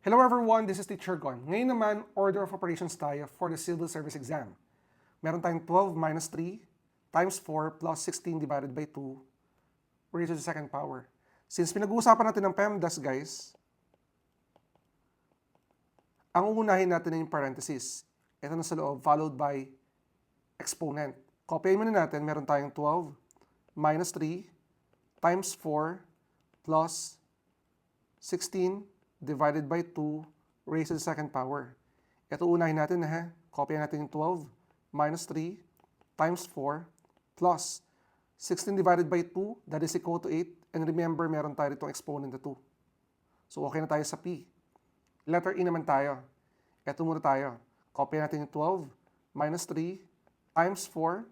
Hello everyone, this is Teacher Gon. Ngayon naman, order of operations tayo for the civil service exam. Meron tayong 12 minus 3 times 4 plus 16 divided by 2 raised to the second power. Since pinag-uusapan natin ng PEMDAS guys, ang uunahin natin ay yung parenthesis. Ito na sa loob, followed by exponent. Kopyahin muna natin, meron tayong 12 minus 3 times 4 plus 16 divided by 2 raised to the second power. Ito unahin natin na ha. Kopyahin natin yung 12 minus 3 times 4 plus 16 divided by 2, that is equal to 8. And remember, meron tayo itong exponent na 2. So okay na tayo sa P. Letter E naman tayo. Ito muna tayo. Kopyahin natin yung 12 minus 3 times 4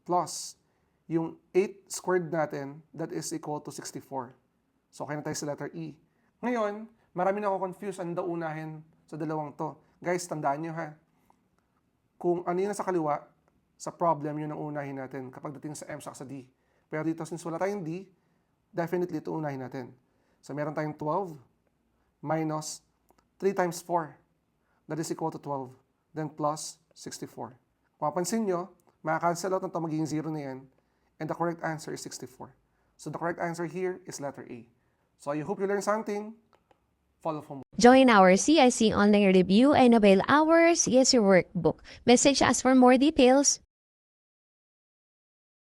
plus yung 8 squared natin, that is equal to 64. So okay na tayo sa letter E. Ngayon, marami na ako confused ano daw unahin sa dalawang to. Guys, tandaan nyo ha. Kung ano yun sa kaliwa, sa problem yun ang unahin natin kapag dating sa M sa D. Pero dito, since wala tayong D, definitely ito unahin natin. So meron tayong 12 minus 3 times 4. That is equal to 12. Then plus 64. Kung mapansin nyo, makakancel out na ito magiging 0 na yan. And the correct answer is 64. So the correct answer here is letter A. So I hope you learned something. Follow for more. Join our CIC online review and avail our CIC workbook. Message us for more details.